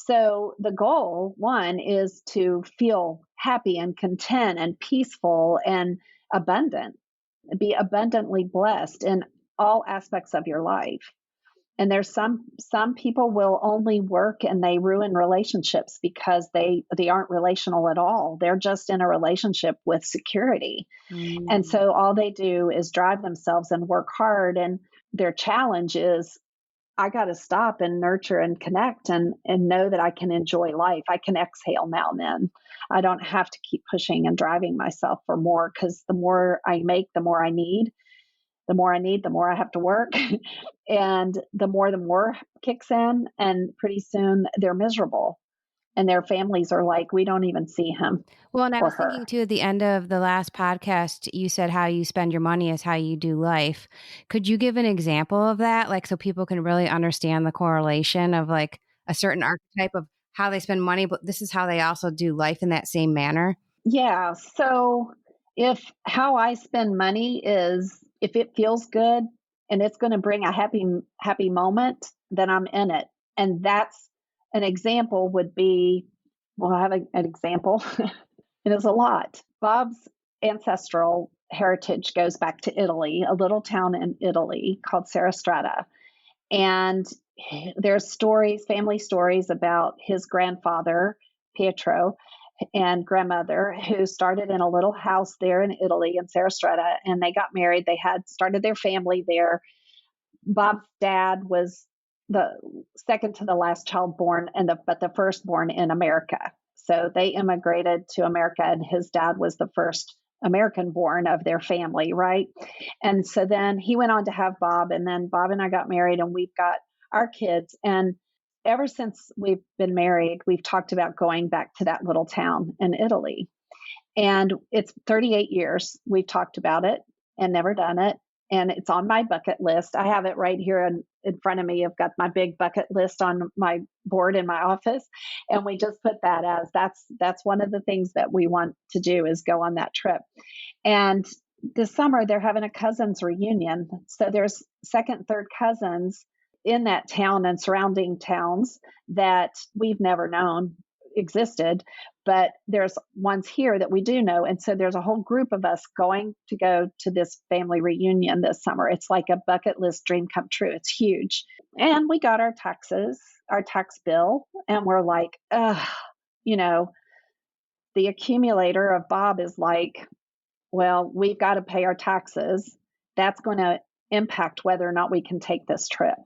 So the goal, one, is to feel happy and content and peaceful and abundant, be abundantly blessed in all aspects of your life. And there's some people will only work and they ruin relationships because they aren't relational at all. They're just in a relationship with security. And Mm. so all they do is drive themselves and work hard, and their challenge is, I got to stop and nurture and connect and know that I can enjoy life. I can exhale now and then. I don't have to keep pushing and driving myself for more, because the more I make, the more I need. The more I need, the more I have to work. And the more kicks in. And pretty soon they're miserable. And their families are like, we don't even see him Well, and I or was her. thinking too, at the end of the last podcast, you said how you spend your money is how you do life. Could you give an example of that? Like, so people can really understand the correlation of like a certain archetype of how they spend money, but this is how they also do life in that same manner. Yeah. So if how I spend money is, if it feels good and it's going to bring a happy moment, then I'm in it. And that's an example would be, well, I have an example. It is a lot. Bob's ancestral heritage goes back to Italy, a little town in Italy called Sarastrata. And there's stories, family stories about his grandfather, Pietro, and grandmother, who started in a little house there in Italy in Sarastrata, and they got married. They had started their family there. Bob's dad was the second to the last child born, but the firstborn in America. So they immigrated to America, and his dad was the first American born of their family, right? And so then he went on to have Bob, and then Bob and I got married, and we've got our kids. And ever since we've been married, we've talked about going back to that little town in Italy. And it's 38 years we've talked about it and never done it. And it's on my bucket list. I have it right here in front of me. I've got my big bucket list on my board in my office. And we just put that as that's one of the things that we want to do, is go on that trip. And this summer they're having a cousins reunion. So there's second, third cousins in that town and surrounding towns that we've never known existed, but there's ones here that we do know. And so there's a whole group of us going to go to this family reunion this summer. It's like a bucket list dream come true. It's huge. And we got our tax bill, and we're like, you know, the accumulator of Bob is like, well, we've got to pay our taxes. That's going to impact whether or not we can take this trip.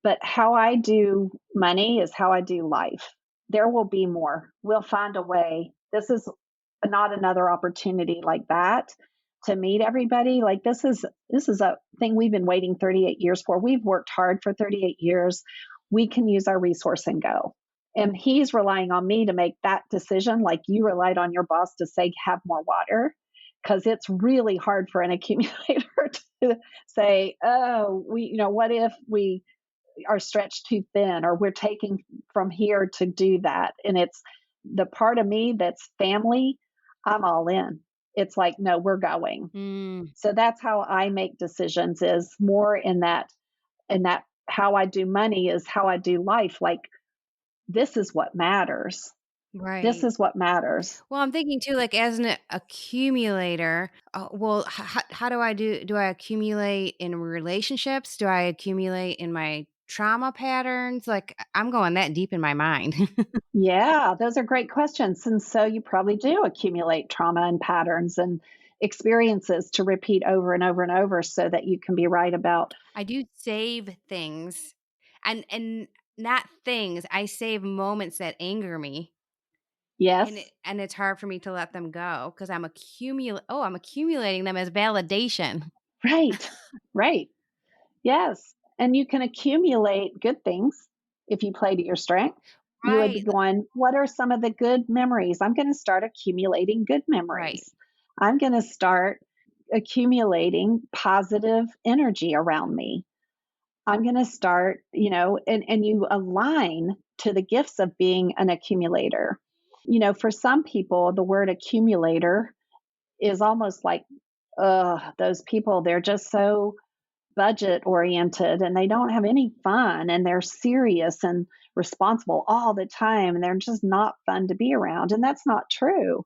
But how I do money is how I do life. There will be more. We'll find a way. This is not another opportunity like that to meet everybody. Like this is a thing we've been waiting 38 years for. We've worked hard for 38 years. we can use our resource and go. And he's relying on me to make that decision, like you relied on your boss to say, have more water. Because it's really hard for an accumulator to say, oh, what if we are stretched too thin or we're taking from here to do that? And it's the part of me that's family, I'm all in. It's like, no, we're going. Mm, So that's how I make decisions, is more in that how I do money is how I do life. Like, this is what matters. This right. is what matters. Well, I'm thinking too, like as an accumulator, well, how do I accumulate in relationships? Do I accumulate in my trauma patterns? Like I'm going that deep in my mind. Yeah, those are great questions. And so you probably do accumulate trauma and patterns and experiences to repeat over and over and over so that you can be right about, I do save things and not things. I save moments that anger me. yes, And it's hard for me to let them go because I'm accumulating them as validation. right, right. Yes. And you can accumulate good things if you play to your strength. You would be Right. going, what are some of the good memories? I'm going to start accumulating good Right. memories. I'm going to start accumulating positive energy around me. I'm going to start, and you align to the gifts of being an accumulator. For some people, the word accumulator is almost like, those people, they're just so budget oriented and they don't have any fun and they're serious and responsible all the time and they're just not fun to be around. And that's not true,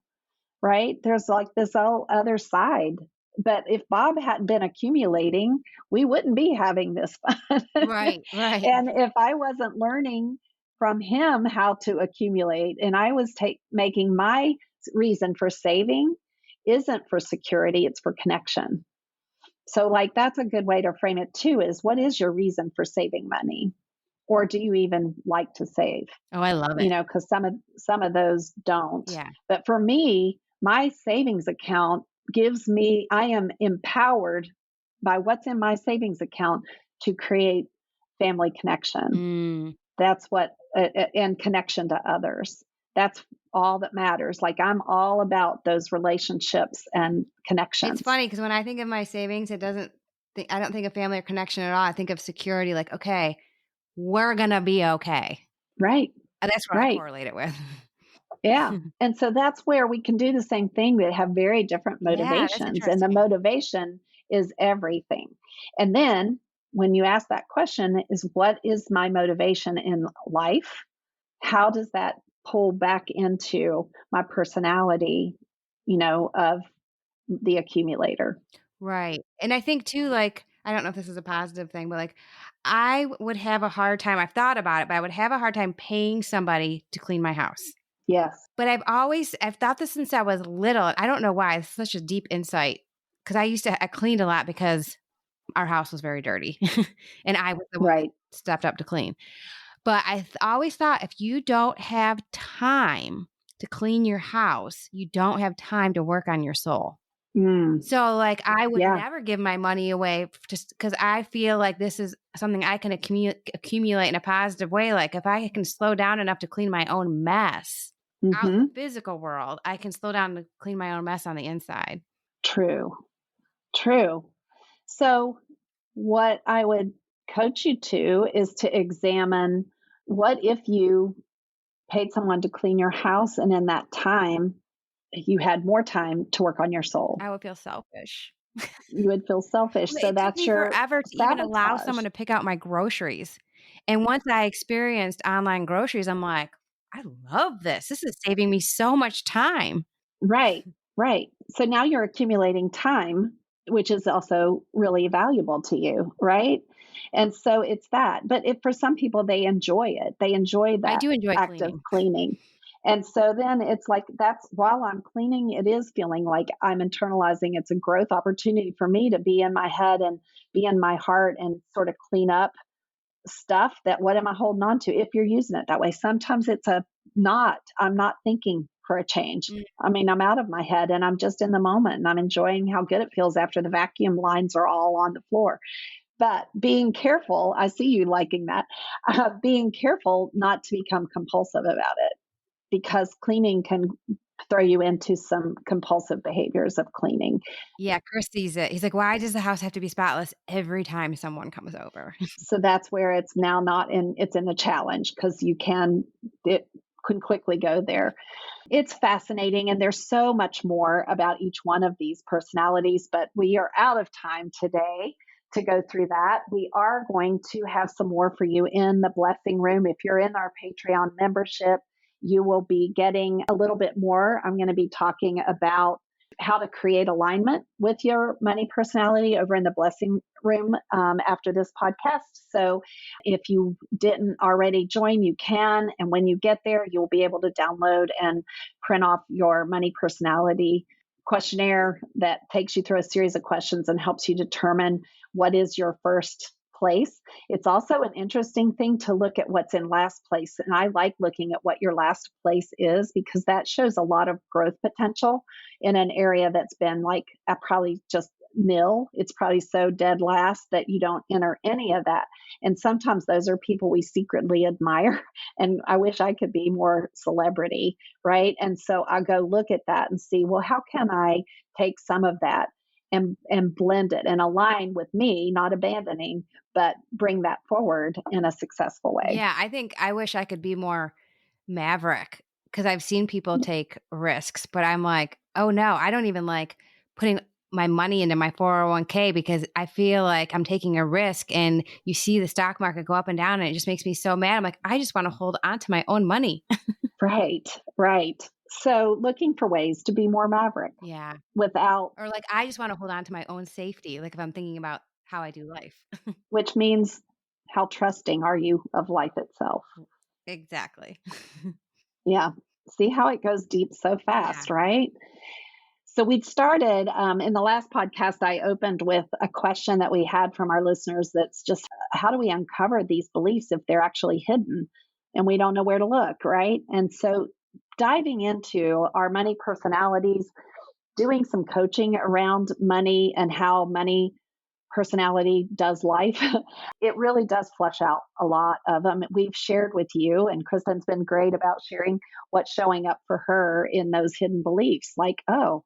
right? There's like this whole other side. But if Bob hadn't been accumulating, we wouldn't be having this fun. Right. Right. And if I wasn't learning from him how to accumulate and I was making my reason for saving isn't for security, it's for connection. So, like, that's a good way to frame it too, is what is your reason for saving money? Or do you even like to save? Oh, I love it. Because some of those don't. Yeah. But for me, my savings account gives me, I am empowered by what's in my savings account to create family connection. Mm. That's what, and connection to others. That's all that matters. Like, I'm all about those relationships and It's connections. funny because when I think of my savings, I don't think of family or connection at all. I think of security, like, okay, we're gonna be okay. Right, And that's what I right. correlate it with. Yeah. And so that's where we can do the same thing, but have very different Yeah, that's motivations. And the interesting. motivation is everything. And then when you ask that question, is what is my motivation in life? How does that pull back into my personality, of the accumulator? Right. And I think too, like, I don't know if this is a positive thing, but like, I would have a hard time. I've thought about it, but I would have a hard time paying somebody to clean my house. Yes. But I've thought this since I was little. I don't know why. It's such a deep insight because I cleaned a lot because our house was very dirty and I was the one that Right. stepped up to clean. But always thought if you don't have time to clean your house, you don't have time to work on your soul. Mm, So, like, I would yeah. never give my money away just because I feel like this is something I can accumulate in a positive way. Like, if I can slow down enough to clean my own mess out in the Hmm. physical world, I can slow down to clean my own mess on the inside. True. True. So, what I would coach you to is to examine, what if you paid someone to clean your house and in that time you had more time to work on your soul? I would feel selfish. You would feel selfish. Well, So it took that's me your forever to even allow sabotage. someone to pick out my groceries. And once I experienced online groceries, I'm like, I love this. This is saving me so much time. Right, right. So now you're accumulating time, which is also really valuable to you, right? And so it's that. But if for some people, they enjoy it, they enjoy I that do enjoy act of cleaning. cleaning. And so then it's like, that's while I'm cleaning, it is feeling like I'm internalizing. It's a growth opportunity for me to be in my head and be in my heart and sort of clean up stuff. That, what am I holding on to, if you're using it that way? Sometimes it's I'm not thinking for a change. Mm, I mean, I'm out of my head and I'm just in the moment and I'm enjoying how good it feels after the vacuum lines are all on the floor. But being careful, I see you liking that, being careful not to become compulsive about it, because cleaning can throw you into some compulsive behaviors of cleaning. Yeah, Chris sees it. He's like, "Why does the house have to be spotless every time someone comes over?" So that's where it's now not in, it's in the challenge, because it can quickly go there. It's fascinating, and there's so much more about each one of these personalities, but we are out of time today to go through that. We are going to have some more for you in the blessing room. If you're in our Patreon membership, you will be getting a little bit more. I'm going to be talking about how to create alignment with your money personality over in the blessing room after this podcast. So if you didn't already join, you can. And when you get there, you'll be able to download and print off your money personality questionnaire that takes you through a series of questions and helps you determine what is your first place. It's also an interesting thing to look at what's in last place. And I like looking at what your last place is, because that shows a lot of growth potential in an area that's been like probably just nil. It's probably so dead last that you don't enter any of that. And sometimes those are people we secretly admire. And I wish I could be more celebrity, right? And so I go look at that and see, well, how can I take some of that and blend it and align with me, not abandoning, but bring that forward in a successful way. Yeah, I wish I could be more Maverick, because I've seen people take risks, but I'm like, "Oh, no, I don't even like putting my money into my 401k because I feel like I'm taking a risk, and you see the stock market go up and down, and it just makes me so mad." I'm like, "I just wanna hold on to my own money." Right, right. So looking for ways to be more maverick Yeah. without, Or like, I just wanna hold on to my own safety, like, if I'm thinking about how I do life. which means how trusting are you of life itself? Exactly. Yeah. See how it goes deep so Yeah. fast, right? So we'd started in the last podcast. I opened with a question that we had from our listeners that's just, how do we uncover these beliefs if they're actually hidden and we don't know where to look, right? And so diving into our money personalities, doing some coaching around money and how money personality does life, it really does flesh out a lot of them. We've shared with you, and Kristen's been great about sharing what's showing up for her in those hidden beliefs, like, oh,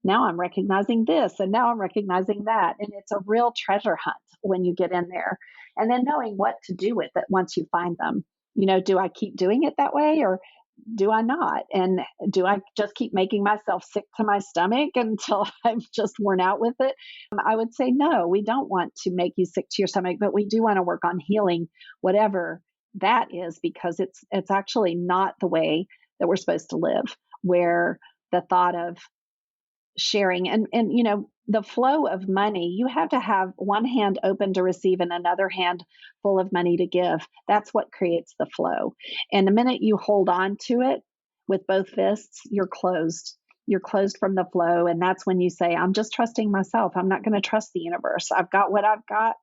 now I'm recognizing this and now I'm recognizing that. And it's a real treasure hunt when you get in there. And then knowing what to do with it once you find them. Do I keep doing it that way, or do I not? And do I just keep making myself sick to my stomach until I'm just worn out with it? I would say no, we don't want to make you sick to your stomach, but we do want to work on healing whatever that is, because it's actually not the way that we're supposed to live, where the thought of sharing and the flow of money, you have to have one hand open to receive and another hand full of money to give. That's what creates the flow. And the minute you hold on to it with both fists, you're closed from the flow. And that's when you say, I'm just trusting myself. I'm not going to trust the universe. I've got what I've got,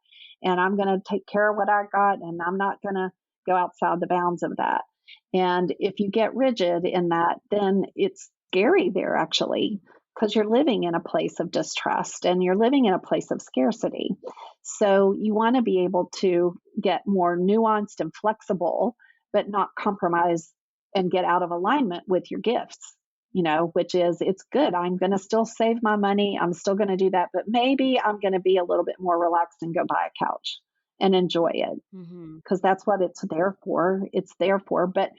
and I'm going to take care of what I got, and I'm not going to go outside the bounds of that. And if you get rigid in that, then it's scary there, actually, because you're living in a place of distrust and you're living in a place of scarcity. So you want to be able to get more nuanced and flexible, but not compromise and get out of alignment with your gifts, which is, it's good. I'm going to still save my money. I'm still going to do that, but maybe I'm going to be a little bit more relaxed and go buy a couch and enjoy it, Mhm. because that's what it's there for. It's there for, but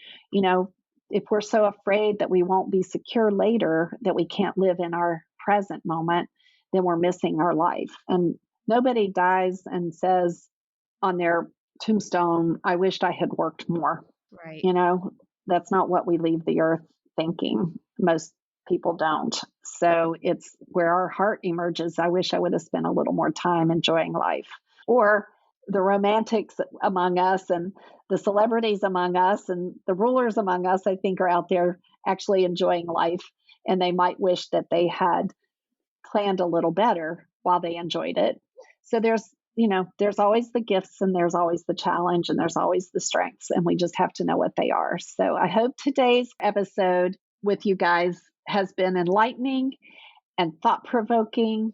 if we're so afraid that we won't be secure later, that we can't live in our present moment, then we're missing our life. And nobody dies and says on their tombstone, I wished I had worked more. Right. You know, that's not what we leave the earth thinking. Most people don't. So it's where our heart emerges. I wish I would have spent a little more time enjoying life. Or the romantics among us and the celebrities among us and the rulers among us, I think, are out there actually enjoying life. And they might wish that they had planned a little better while they enjoyed it. So there's always the gifts and there's always the challenge and there's always the strengths, and we just have to know what they are. So I hope today's episode with you guys has been enlightening and thought provoking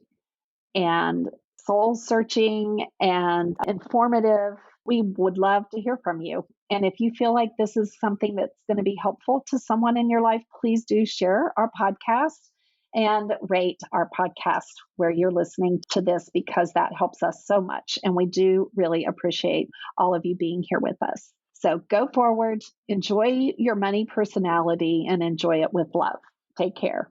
and soul searching and informative. We would love to hear from you. And if you feel like this is something that's going to be helpful to someone in your life, please do share our podcast and rate our podcast where you're listening to this, because that helps us so much. And we do really appreciate all of you being here with us. So go forward, enjoy your money personality, and enjoy it with love. Take care.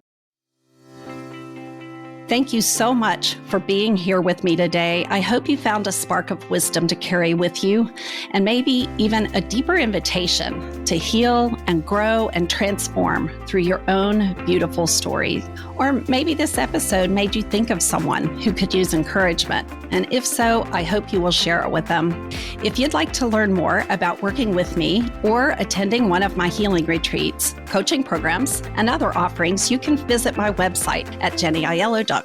Thank you so much for being here with me today. I hope you found a spark of wisdom to carry with you, and maybe even a deeper invitation to heal and grow and transform through your own beautiful story. Or maybe this episode made you think of someone who could use encouragement. And if so, I hope you will share it with them. If you'd like to learn more about working with me or attending one of my healing retreats, coaching programs, and other offerings, you can visit my website at jennyaiello.com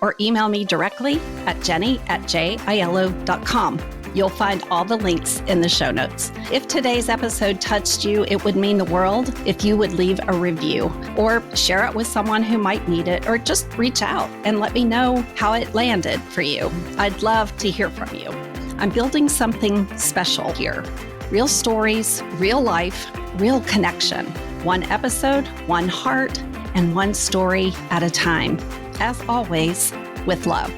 or email me directly at jenny@jaiello.com. You'll find all the links in the show notes. If today's episode touched you, it would mean the world if you would leave a review or share it with someone who might need it, or just reach out and let me know how it landed for you. I'd love to hear from you. I'm building something special here. Real stories, real life, real connection. One episode, one heart, and one story at a time. As always, with love.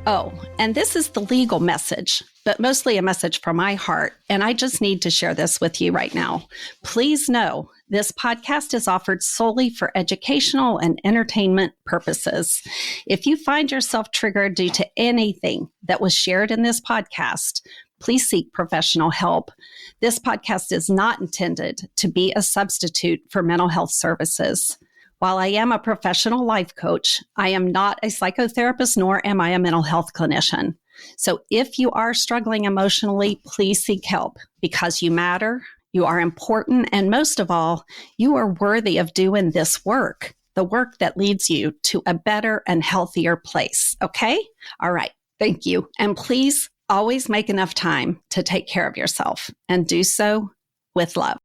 Oh, and this is the legal message, but mostly a message from my heart, and I just need to share this with you right now. Please know this podcast is offered solely for educational and entertainment purposes. If you find yourself triggered due to anything that was shared in this podcast, please seek professional help. This podcast is not intended to be a substitute for mental health services. While I am a professional life coach, I am not a psychotherapist, nor am I a mental health clinician. So if you are struggling emotionally, please seek help, because you matter, you are important, and most of all, you are worthy of doing this work, the work that leads you to a better and healthier place. Okay? All right. Thank you. And please always make enough time to take care of yourself, and do so with love.